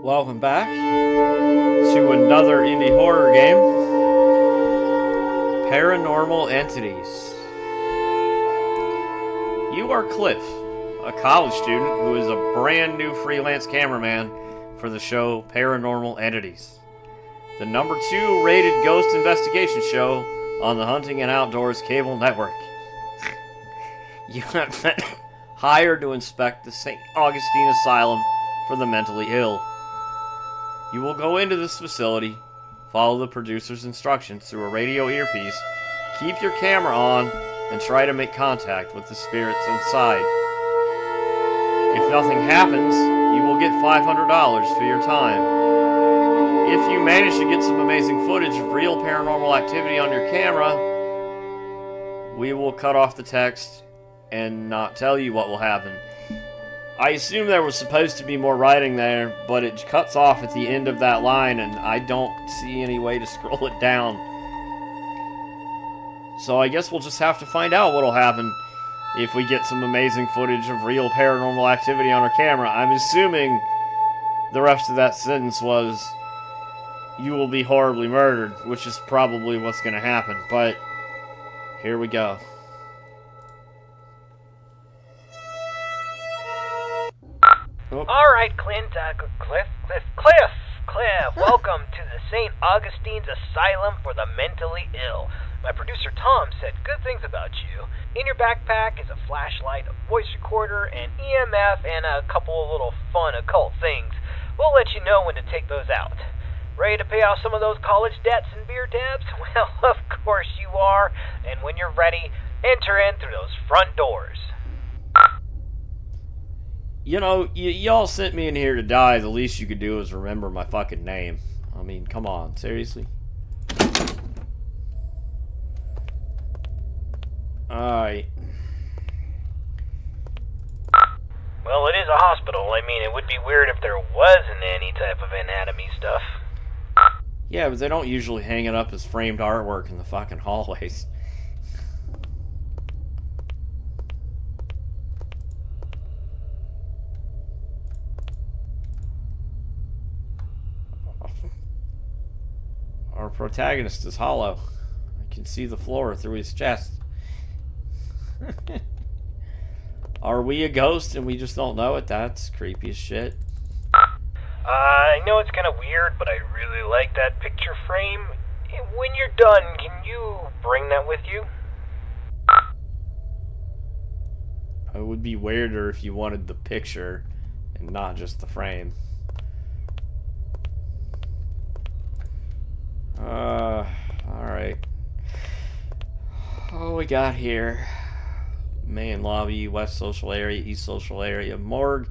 welcome back to another indie horror game, Paranormal Entities. You are Cliff, a college student who is a brand new freelance cameraman for the show Paranormal Entities, the number 2 rated ghost investigation show on the Hunting and Outdoors cable network. You have been hired to inspect the St. Augustine Asylum for the mentally ill. You will go into this facility, follow the producer's instructions through a radio earpiece, keep your camera on, and try to make contact with the spirits inside. If nothing happens, you will get $500 for your time. If you manage to get some amazing footage of real paranormal activity on your camera, we will cut off the text and not tell you what will happen. I assume there was supposed to be more writing there, but it cuts off at the end of that line, and I don't see any way to scroll it down. So I guess we'll just have to find out what'll happen if we get some amazing footage of real paranormal activity on our camera. I'm assuming the rest of that sentence was, you will be horribly murdered, which is probably what's going to happen, but here we go. Oh. Alright, Clint, Cliff, welcome to the St. Augustine's Asylum for the Mentally Ill. My producer Tom said good things about you. In your backpack is a flashlight, a voice recorder, an EMF, and a couple of little fun occult things. We'll let you know when to take those out. Ready to pay off some of those college debts and beer tabs? Well, of course you are, and when you're ready, enter in through those front doors. You know, y'all sent me in here to die. The least you could do is remember my fucking name. I mean, come on, seriously? Alright. Well, it is a hospital. I mean, it would be weird if there wasn't any type of anatomy stuff. Yeah, but they don't usually hang it up as framed artwork in the fucking hallways. Our protagonist is hollow. I can see the floor through his chest. Are we a ghost and we just don't know it? That's creepy as shit. I know it's kind of weird, but I really like that picture frame. When you're done, can you bring that with you? It would be weirder if you wanted the picture and not just the frame. Alright. What we got here? Main lobby, west social area, east social area, morgue.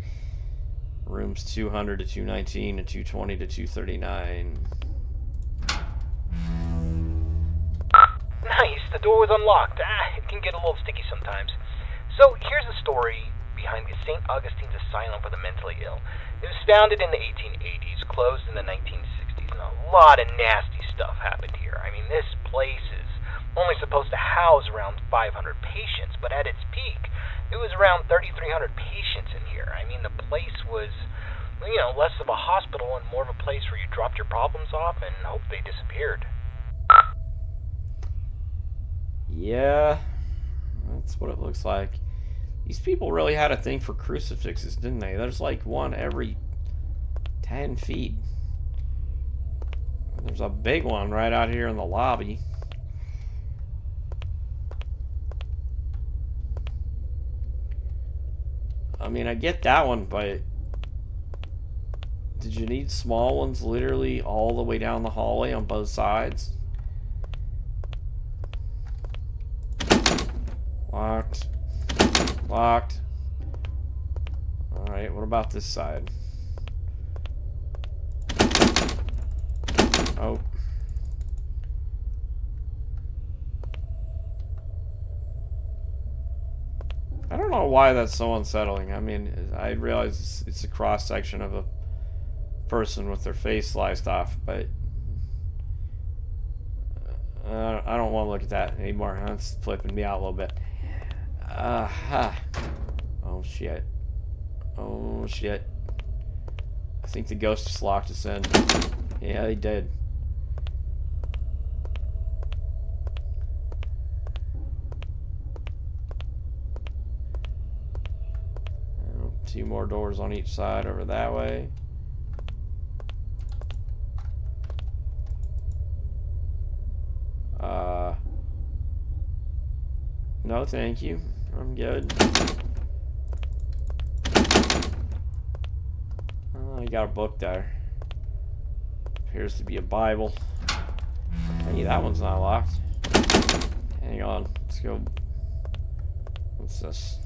Rooms 200 to 219 and 220 to 239. Nice, the door was unlocked. It can get a little sticky sometimes. So here's the story behind the St. Augustine's Asylum for the Mentally Ill. It was founded in the 1880s, closed in the 1960s, and a lot of nasty stuff happened here. I mean, this place is only supposed to house around 500 patients, but at its peak, it was around 3,300 patients in here. I mean, the place was, less of a hospital and more of a place where you dropped your problems off and hoped they disappeared. Yeah, that's what it looks like. These people really had a thing for crucifixes, didn't they? There's like one every 10 feet. There's a big one right out here in the lobby. I mean, I get that one, but did you need small ones literally all the way down the hallway on both sides? Locked. Locked. Alright, what about this side? Oh. I don't know why that's so unsettling. I mean, I realize it's a cross-section of a person with their face sliced off, but I don't want to look at that anymore. That's flipping me out a little bit. Oh shit. Oh shit. I think the ghost just locked us in. Yeah, they did. Two more doors on each side over that way. No, thank you. I'm good. Oh, you got a book there. Appears to be a Bible. Hey, that one's not locked. Hang on. Let's go. What's this?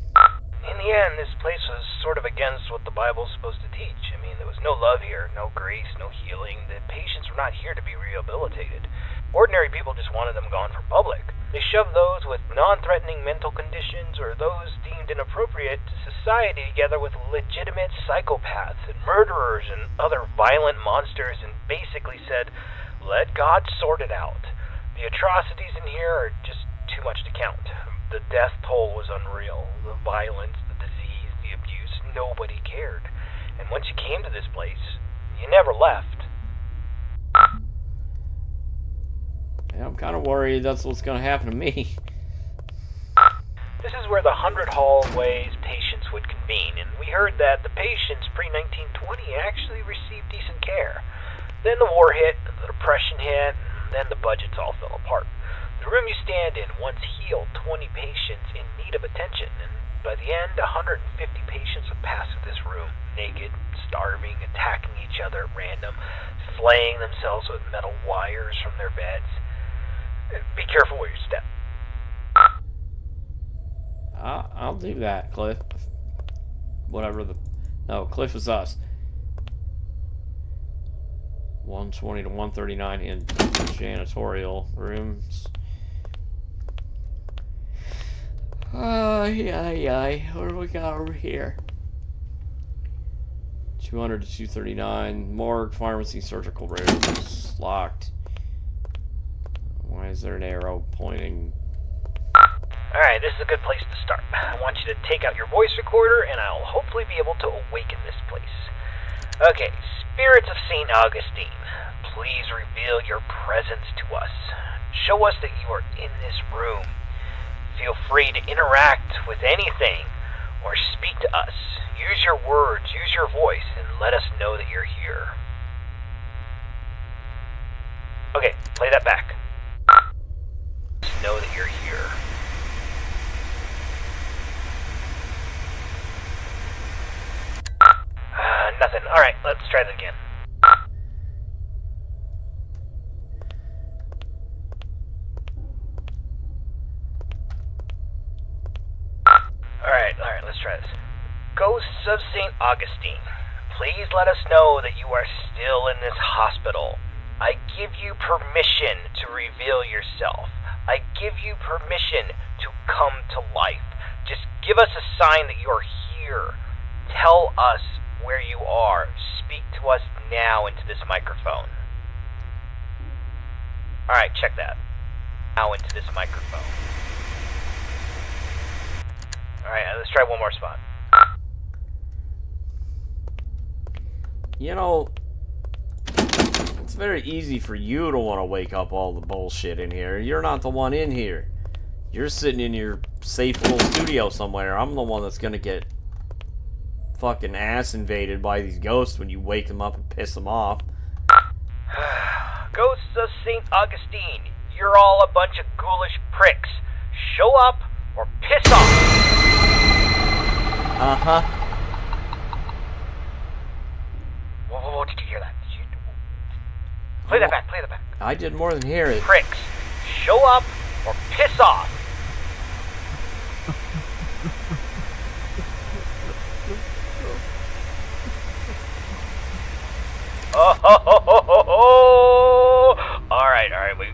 In the end, this place was sort of against what the Bible's supposed to teach. I mean, there was no love here, no grace, no healing. The patients were not here to be rehabilitated. Ordinary people just wanted them gone from public. They shoved those with non-threatening mental conditions or those deemed inappropriate to society together with legitimate psychopaths and murderers and other violent monsters and basically said, let God sort it out. The atrocities in here are just too much to count. The death toll was unreal. The violence, the disease, the abuse, nobody cared. And once you came to this place, you never left. Yeah, I'm kind of worried that's what's going to happen to me. This is where the 100 hallways patients would convene, and we heard that the patients pre-1920 actually received decent care. Then the war hit, the depression hit, and then the budgets all fell apart. The room you stand in once healed 20 patients in need of attention, and by the end, 150 patients would pass through this room, naked, starving, attacking each other at random, flaying themselves with metal wires from their beds. Be careful where you step. I'll do that, Cliff. Whatever the... No, Cliff is us. 120 to 139 in janitorial rooms. What do we got over here? 200 to 239. Morgue, pharmacy, surgical rooms. Locked. Why is there an arrow pointing? Alright, this is a good place to start. I want you to take out your voice recorder, and I'll hopefully be able to awaken this place. Okay, spirits of St. Augustine, please reveal your presence to us. Show us that you are in this room. Feel free to interact with anything, or speak to us. Use your words, use your voice, and let us know that you're here. Okay, play that back. Just know that you're here. Nothing. Alright, let's try that again. Alright, let's try this. Ghosts of St. Augustine, please let us know that you are still in this hospital. I give you permission to reveal yourself. I give you permission to come to life. Just give us a sign that you're here. Tell us where you are. Speak to us now into this microphone. Alright, check that. Now into this microphone. Alright, let's try one more spot. You know, it's very easy for you to want to wake up all the bullshit in here. You're not the one in here. You're sitting in your safe little studio somewhere. I'm the one that's gonna get fucking ass invaded by these ghosts when you wake them up and piss them off. Ghosts of St. Augustine, you're all a bunch of ghoulish pricks. Show up or piss off. Uh-huh. Whoa, did you hear that? Play that back, play that back. I did more than hear it. Pricks, show up or piss off. Oh, Alright,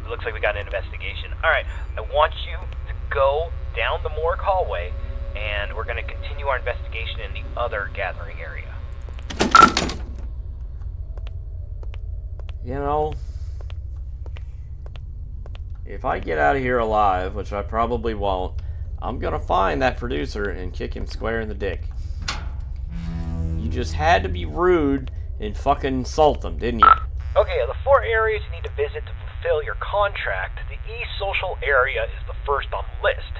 looks like we got an investigation. Alright, I want you to go down the morgue hallway, and we're going to continue our investigation in the other gathering area. You know, if I get out of here alive, which I probably won't, I'm gonna find that producer and kick him square in the dick. You just had to be rude and fucking insult them, didn't you? Okay, of the 4 areas you need to visit to fulfill your contract, the East Social area is the first on the list.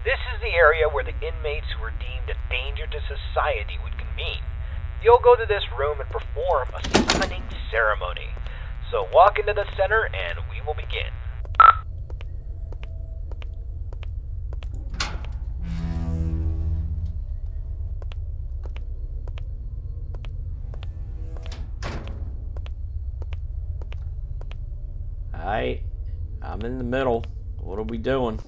This is the area where the inmates who are deemed a danger to society would convene. You'll go to this room and perform a summoning ceremony. So walk into the center and we will begin. Alright, I'm in the middle. What are we doing?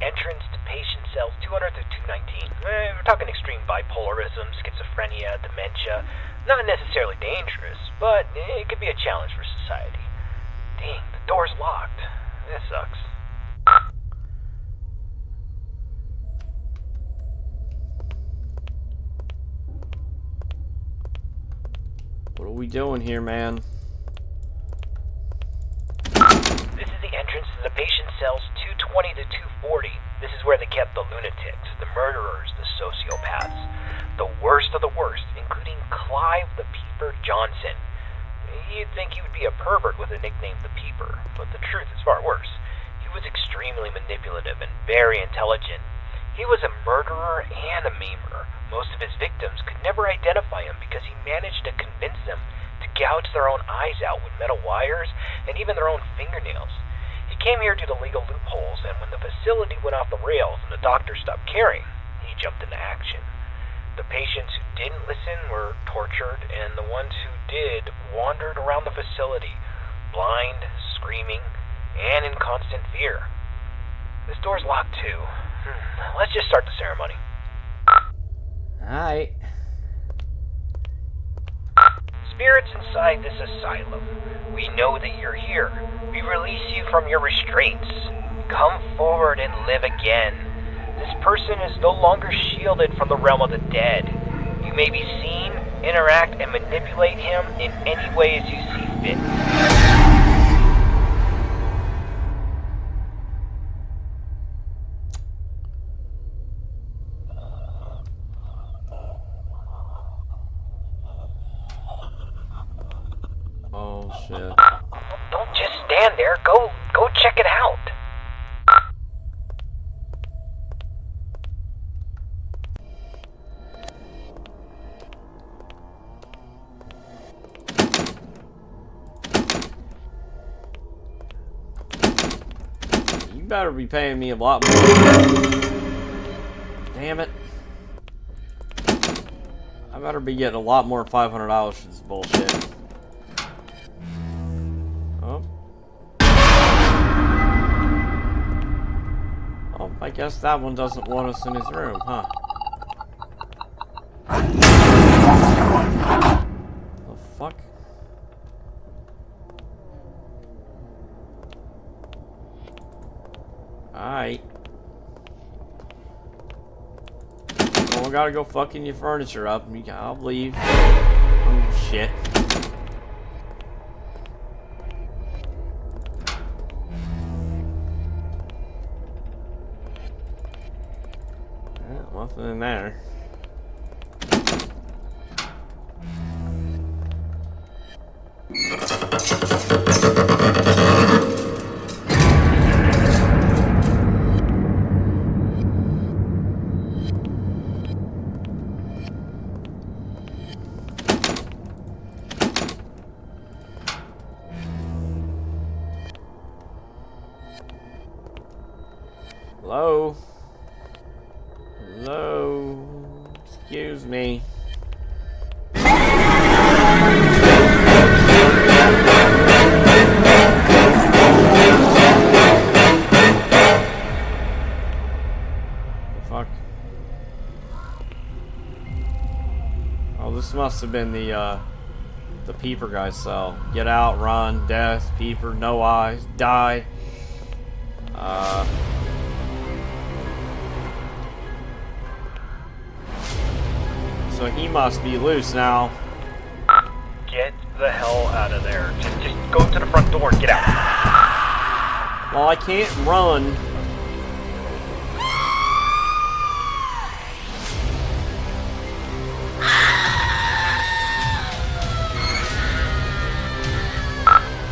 Entrance to patient cells 200 to 219. We're talking extreme bipolarism, schizophrenia, dementia. Not necessarily dangerous, but it could be a challenge for society. Dang, the door's locked. That sucks. What are we doing here, man? This is the entrance to the patient cells 220 to 240. This is where they kept the lunatics, the murderers, the sociopaths. The worst of the worst, including Clive the Peeper Johnson. You'd think he would be a pervert with a nickname the Peeper, but the truth is far worse. He was extremely manipulative and very intelligent. He was a murderer and a maimer. Most of his victims could never identify him because he managed to convince them to gouge their own eyes out with metal wires and even their own fingernails. He came here due to legal loopholes, and when the facility went off the rails and the doctors stopped caring, he jumped into action. The patients who didn't listen were tortured, and the ones who did wandered around the facility, blind, screaming, and in constant fear. This door's locked too. Let's just start the ceremony. Alright. Spirits inside this asylum, we know that you're here. We release you from your restraints. Come forward and live again. This person is no longer shielded from the realm of the dead. You may be seen, interact, and manipulate him in any way as you see fit. Oh shit. Don't just stand there. Go check it out. You better be paying me a lot more. Damn it. I better be getting a lot more $500 for this bullshit. Oh. Oh, I guess that one doesn't want us in his room, huh? The fuck? Alright. Well, I gotta go fucking your furniture up. I'll leave. Oh, shit. Nothing in there. Hello? Hello? Excuse me. The fuck? Oh, this must have been the Peeper guy's cell. Get out, run, death, Peeper, no eyes, die. So he must be loose now. Get the hell out of there. Just go to the front door and get out. Well, I can't run.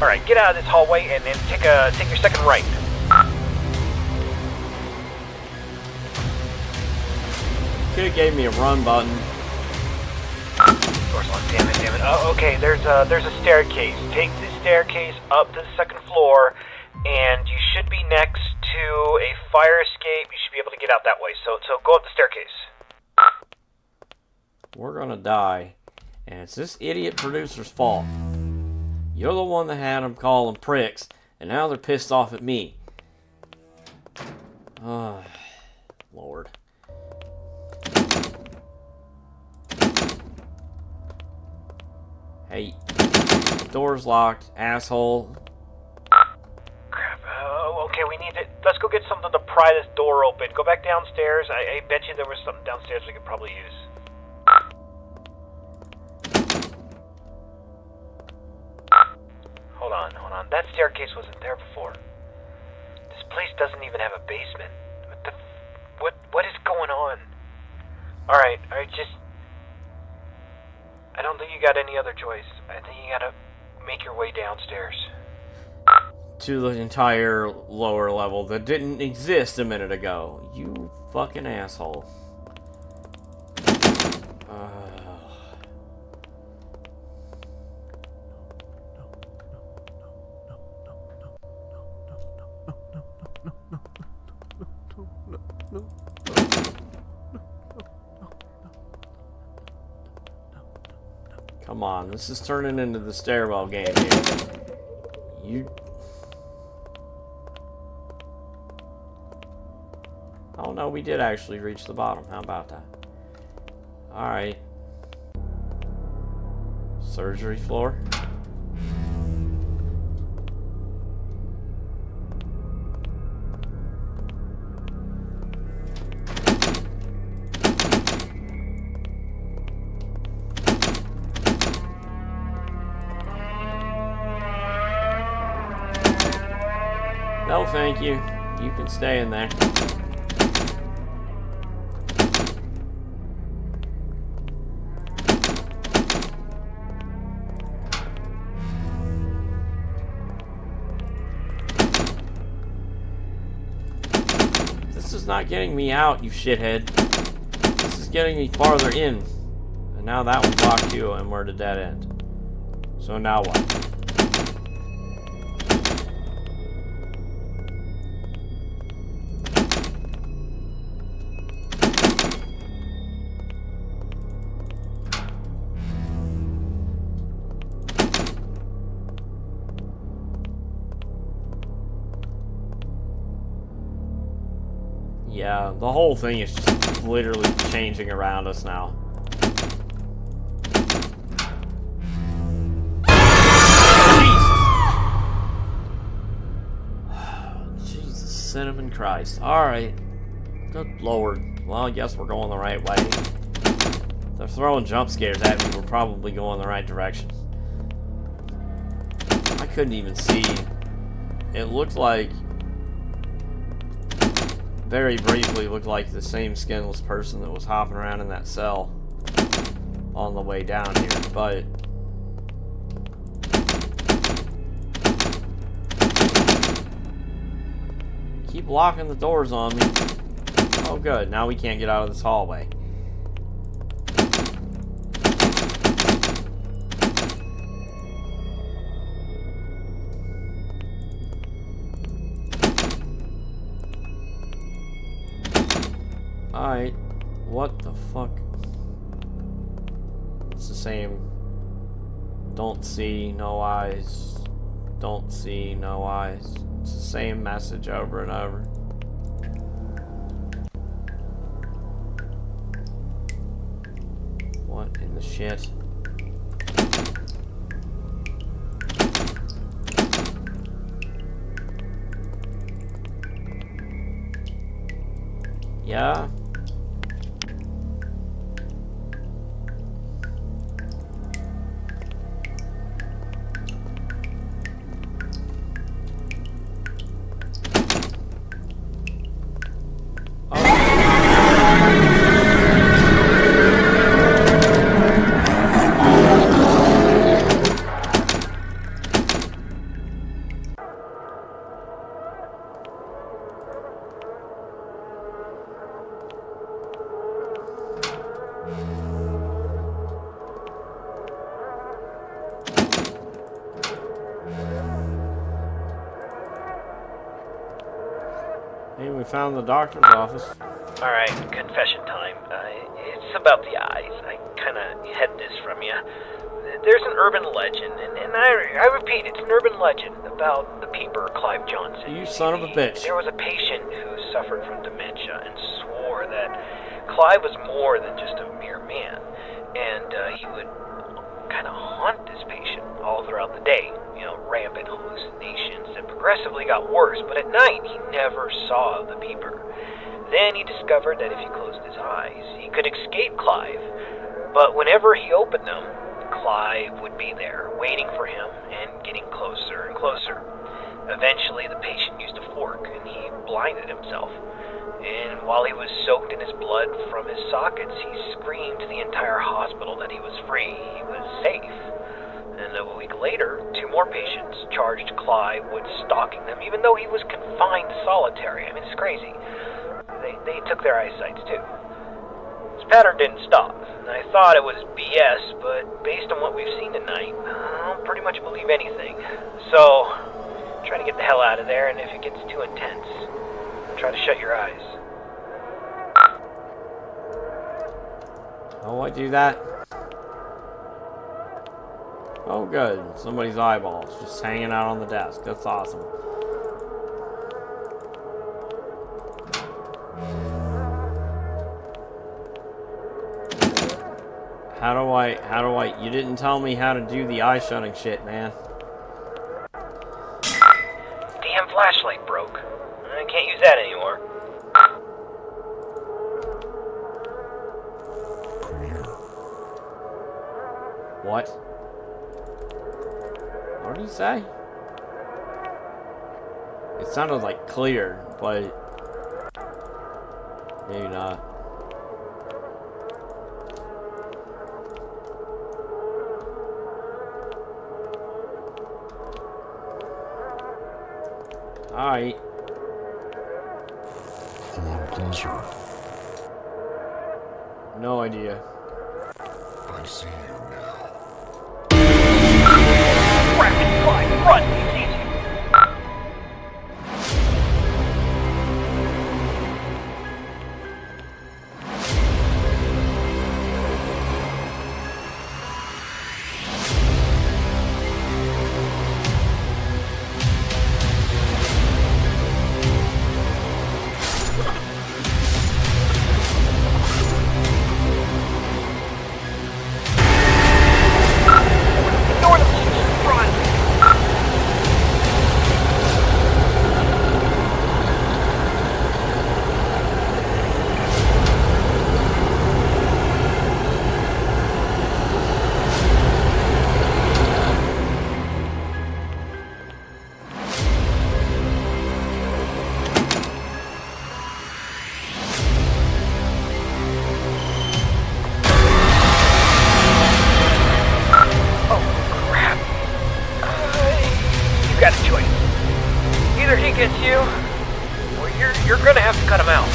Alright, get out of this hallway and then take your second right. Could have gave me a run button. Door's locked. Damn it. Oh, okay, there's a staircase. Take the staircase up to the second floor, and you should be next to a fire escape. You should be able to get out that way. So go up the staircase. We're gonna die. And it's this idiot producer's fault. You're the one that had them call them pricks, and now they're pissed off at me. Oh, Lord. Hey, door's locked, asshole. Crap. Okay, we need to. Let's go get something to pry this door open. Go back downstairs. I bet you there was something downstairs we could probably use. Hold on. That staircase wasn't there before. This place doesn't even have a basement. What is going on? Alright, just... I don't think you got any other choice. I think you gotta make your way downstairs. To the entire lower level that didn't exist a minute ago. You fucking asshole. Come on, this is turning into the stairwell game here. Oh no, we did actually reach the bottom. How about that? Alright. Surgery floor. No, thank you. You can stay in there. This is not getting me out, you shithead. This is getting me farther in. And now that one blocked you, and we're at a dead end. So now what? Yeah, the whole thing is just literally changing around us now. Jesus! Jesus, cinnamon Christ. Alright. Good Lord. Well, I guess we're going the right way. They're throwing jump scares at me. We're probably going the right direction. I couldn't even see. It looked like... very briefly looked like the same skinless person that was hopping around in that cell on the way down here, but keep locking the doors on me. Oh good, now we can't get out of this hallway. Alright, what the fuck? It's the same. Don't see, no eyes. Don't see, no eyes. It's the same message over and over. What in the shit? Yeah? we found the doctor's office. Alright, confession time. It's about the eyes. I kinda hid this from you. There's an urban legend, and I repeat, it's an urban legend about the peeper, Clive Johnson. You son of a bitch. There was a patient who suffered from dementia and swore that Clive was more than just a mere man, and he would kind of haunt this patient all throughout the day. You know, rampant hallucinations that progressively got worse, but at night he never saw the peeper. Then he discovered that if he closed his eyes, he could escape Clive, but whenever he opened them, Clive would be there, waiting for him and getting closer and closer. Eventually, the patient used a fork and he blinded himself. And while he was soaked in his blood from his sockets, he screamed to the entire hospital that he was free, he was safe. And a week later, 2 more patients charged Clive with stalking them, even though he was confined solitary. I mean, it's crazy. They took their eyesights too. This pattern didn't stop, and I thought it was BS, but based on what we've seen tonight, I'll pretty much believe anything. So, try to get the hell out of there, and if it gets too intense, try to shut your eyes. Oh, I do that? Oh, good. Somebody's eyeballs just hanging out on the desk. That's awesome. How do I, you didn't tell me how to do the eye shutting shit, man. Damn flashlight broke. I can't use that anymore. What? What did he say? It sounded like clear, but maybe not. Alright. Come on closer. No idea. I see you now. Rapid Clive, run! He sees you! Ignore the bullshit, run! You got a choice. Either he gets you, or you're gonna have to cut him out.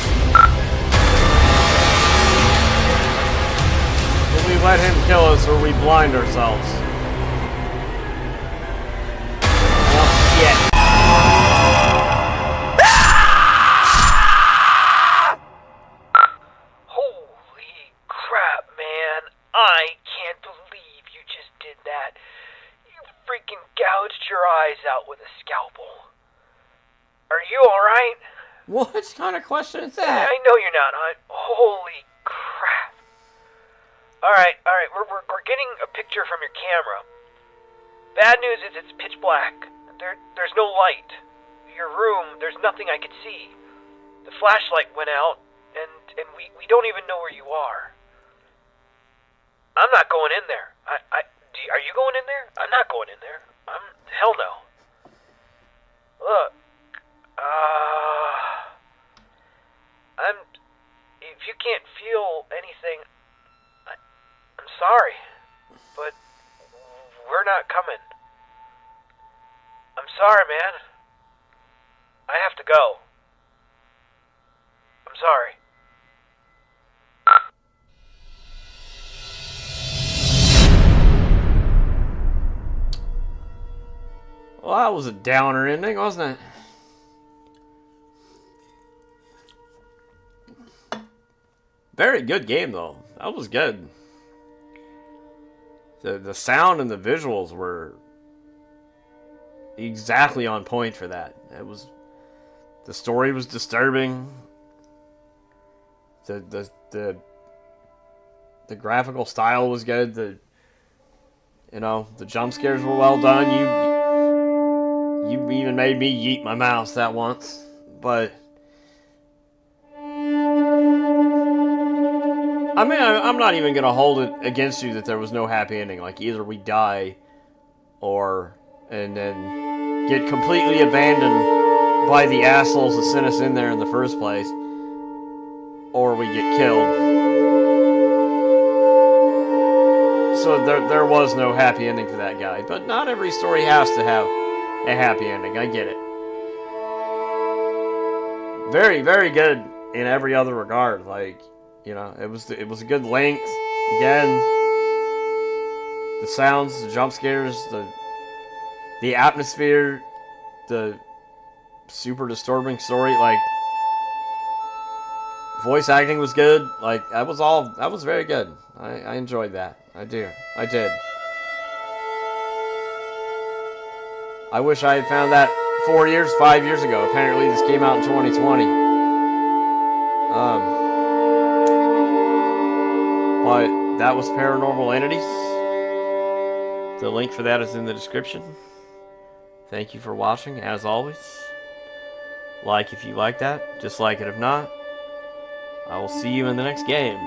Will we let him kill us or we blind ourselves? Oh, shit. Holy crap, man. I can't believe you just did that. You freaking gouged your eyes out with a scalpel. Are you alright? What kind of question is that? I know you're not. Holy crap. Alright. We're getting a picture from your camera. Bad news is it's pitch black. There's no light. Your room, there's nothing I could see. The flashlight went out, and we don't even know where you are. I'm not going in there. Are you going in there? I'm not going in there. Hell no. Look, if you can't feel anything, I'm sorry, but we're not coming. I'm sorry, man. I have to go. I'm sorry. Well, that was a downer ending, wasn't it? Very good game, though. That was good. The sound and the visuals were exactly on point for that. The story was disturbing. The graphical style was good. The jump scares were well done. You even made me yeet my mouse that once, but I mean, I'm not even gonna hold it against you that there was no happy ending. Like, either we die, and then get completely abandoned by the assholes that sent us in there in the first place, or we get killed. So there was no happy ending for that guy. But not every story has to have a happy ending. I get it. Very, very good in every other regard. Like, it was a good length. Again, the sounds, the jump scares, the atmosphere, the super disturbing story. Like, voice acting was good. Like, that was very good. I enjoyed that. I did. I wish I had found that 5 years ago. Apparently, this came out in 2020. But that was Paranormal Entities. The link for that is in the description. Thank you for watching, as always. Like if you like that, dislike it if not. I will see you in the next game.